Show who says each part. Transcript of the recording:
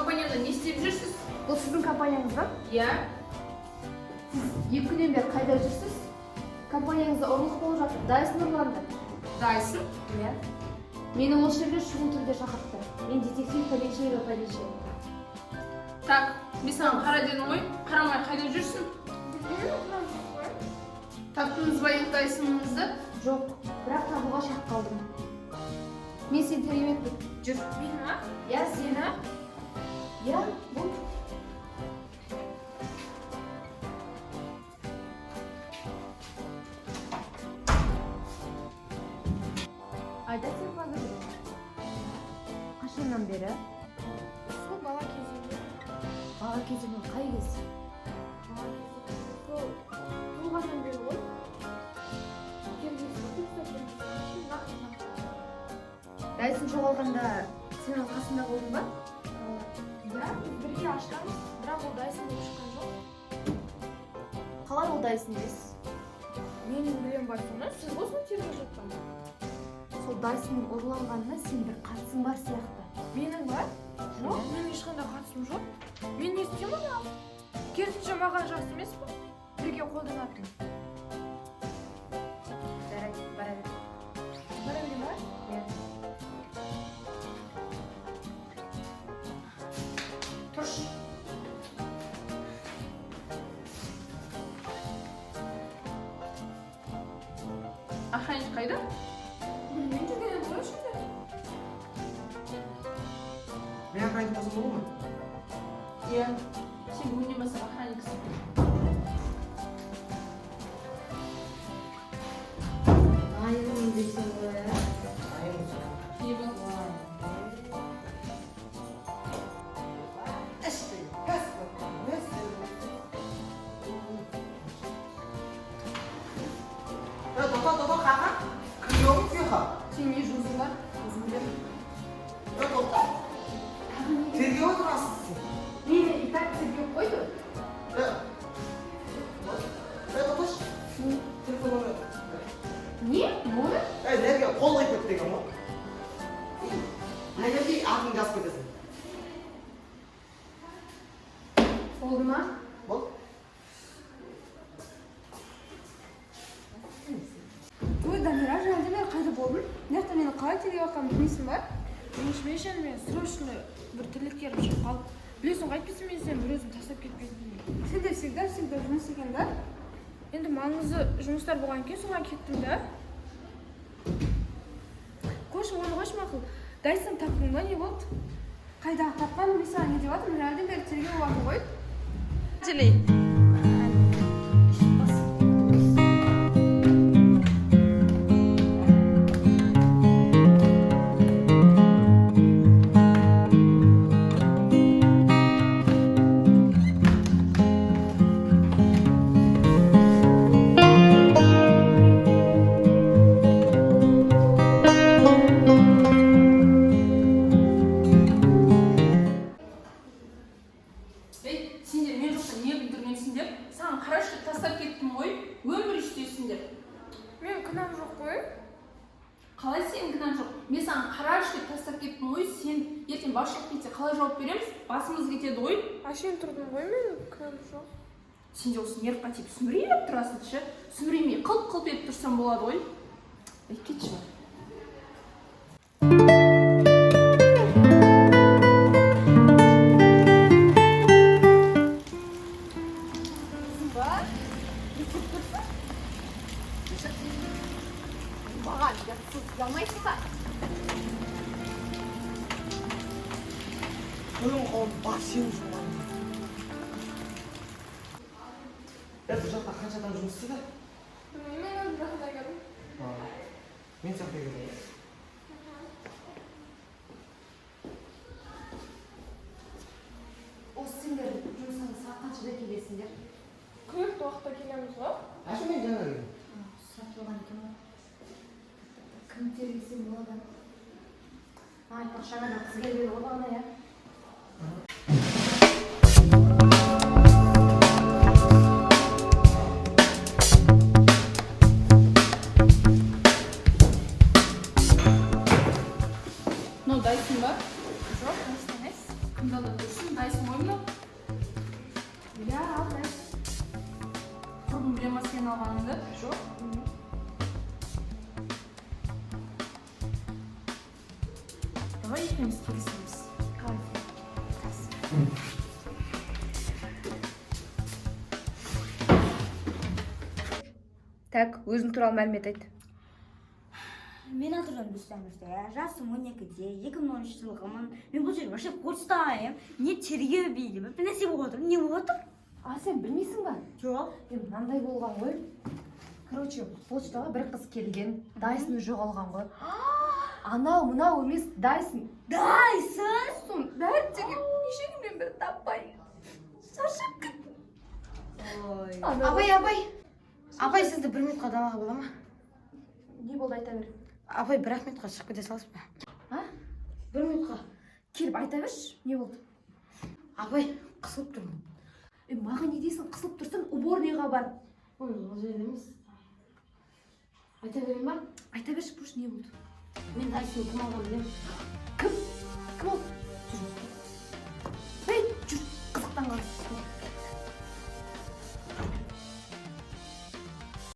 Speaker 1: компанияда не істеп жүрсіз?
Speaker 2: Бұл сіздің компанияңыз ба?
Speaker 1: Иә.
Speaker 2: Сіз 2 күннен бері қайда жүрсіз? Компанияңызда ұрлық болып жатыр. Дайсон ұрланды.
Speaker 1: Дайсын?
Speaker 2: Иә. Мені осы жерге шұғыл түрде шақыртты. Мен детектив полиция.
Speaker 1: Так, мен саған қара дедім ғой, қарамай қайда жүрсің? Таптыңыз ба Дайсоныңызды?
Speaker 2: Жоқ, бірақ табуға шақ қалдым. Мен сені тергемекпін. Жүр.
Speaker 1: Мен ма?
Speaker 2: Иә, сені. Иә, бұл. Айда сен қазір қашаннан бері?
Speaker 3: Сол бала кезінде.
Speaker 2: Бала кезіңнен қай кез?
Speaker 3: Сол туылғаннан бері ғой.
Speaker 2: Дайсын жоғалғанда сенің қасында болдың ба?
Speaker 3: Иә, біз бірге ашқанбыз, бірақ ол Дайсон болып шыққан жоқ.
Speaker 2: Қалай ол Дайсын дейсіз?
Speaker 3: Менің білем бар соны, сіз ғой соны тергеп жатқан.
Speaker 2: Сол Дайсонның ұрланғанына сен бір қатысың бар сияқты.
Speaker 3: Менің бар? Жоқ, менің ешқандай қатысым жоқ. Мен не істеймін оны? Керісінше маған жақсы емес пе? Бірге қолданатын.
Speaker 2: Жарайды, бара бер.
Speaker 3: Бара бере ма?
Speaker 2: Иә.
Speaker 1: Тұршы. Охранник қайда?
Speaker 3: Білмеймін жүргеннен ғой şimdi.
Speaker 4: Мен охранник қызым болу ма?
Speaker 1: Иә. Сен бүгіннен бастап охранниксің.
Speaker 2: Айым дейсің ғой, ә?
Speaker 1: Не болды?
Speaker 4: Тоқта, қақа. Күйеуім күйеуға.
Speaker 1: Сен не жұмысың бар? Өзің бер.
Speaker 4: Тоқта. Тергеу отырасыз сен.
Speaker 2: Мені и так тергеп қойды.
Speaker 4: Тоқташы. Телефон.
Speaker 2: Не? Моны?
Speaker 4: Нерге қол қойып кетті деген ғой. Нәгерде атын жазып кетесің.
Speaker 2: Болды ма?
Speaker 4: Бол.
Speaker 3: Ой, Дамира, жаңа бері қайда болдың? Мына мені қалай тергеп жатқанын білмейсің ба? Мен срочно бір тірлікке шығып қалып. Білесің ғой, әйтпесе мен сені бір өзім тастап кетпейтінмін. Сен де всегда жұмыс екен да? Енді маңызды жұмыстар болған кейін соған кеттім да. Қойшы, оны қойшы мақұл. Дайсон таптың ба, не болды? Қайдағы тапқан, мен саған не деп жатырмын? Жаңадан бері тергеп жатыр ғой. Желей.
Speaker 1: Сендер мен жоқта не бүлдіргенсіңдер? Саған қарашты тастап кеттім ғой. Өмір іштейсіңдер.
Speaker 3: Мен күнәм жоқ қой.
Speaker 1: Қалай сенің кінәң жоқ? Мен саған қарашты тастап кеттім ғой. Сен ертең басшылық кетсе қалай жауап береміз? Басымыз кетеді ғой.
Speaker 3: Ашен тұрдым ғой, мен күнәм жоқ.
Speaker 1: Сен де осы нервқа тиіп сүмірейіп тұрасың ше. Сүміремей қылп-қылп етіп тұрсам болады ғой. Кетші бар.
Speaker 2: Маған жақсыз ұялмайсың ба?
Speaker 4: Қойың қауым бар сен жұман. Бұл жақта қанша адам жұмыс істейді?
Speaker 3: Білмеймін, мен өзім жақында келдім.
Speaker 4: Мен сияқты келдім.
Speaker 2: Осы сендер жұмысыңыз сағат қаншада келесіңдер?
Speaker 3: Күнделікті уақытта келеміз ғой.
Speaker 4: Ашы мен жаңа келдім.
Speaker 2: Сатылған екен ғой. Кім тергесем болады? Айтпақшы жаңадан қыз келгені ғой бағана, иә?
Speaker 1: Дайсон ба?
Speaker 3: Жоқ, Дайсон емес.
Speaker 1: Кімді алып жүрсің? Дайсың ғой мынау?
Speaker 3: Иә, алдай.
Speaker 1: Құрбым біле ма сен алғаныңды?
Speaker 3: Жоқ.
Speaker 1: Давай екеуміз келісеміз.
Speaker 3: Так, өзің туралы мәлімет айт.
Speaker 2: Мен атырдан Рүстем. Жасым 12-де, 2013 жылғымын. Мен бұл жерге вообще курстайым. Не тергеу бейді. Bir нәрсе болып отыр. Не болып отыр?
Speaker 3: А, сен білмейсің ба?
Speaker 2: Жоқ.
Speaker 3: Мынандай болған ғой. Короче, почтаға бір қыз келген, Дайсоны жоғалған ғой. Анау, мынау емес, Дайсон.
Speaker 2: Дайсон?
Speaker 3: Сон, бәрі деген неше күннен бері таппай. Шаршап кеттім.
Speaker 5: Апай, сізді бір минутқа далаға бола ма?
Speaker 3: Не болды, айта бер.
Speaker 5: Апай, бір минутқа шығып кете саласыз ба?
Speaker 3: А?
Speaker 5: Бір минутқа.
Speaker 3: Келіп айта берші, не болды?
Speaker 5: Апай, қысылып тұрмын.
Speaker 3: Маған не дейсің, қысылып тұрсың, уборныйға бар.
Speaker 5: Ой, ол жерде емес. Айта берейін ба?
Speaker 3: Айта берші, бұш не болды?
Speaker 5: Мен Дайсонды кім алғанын білемін.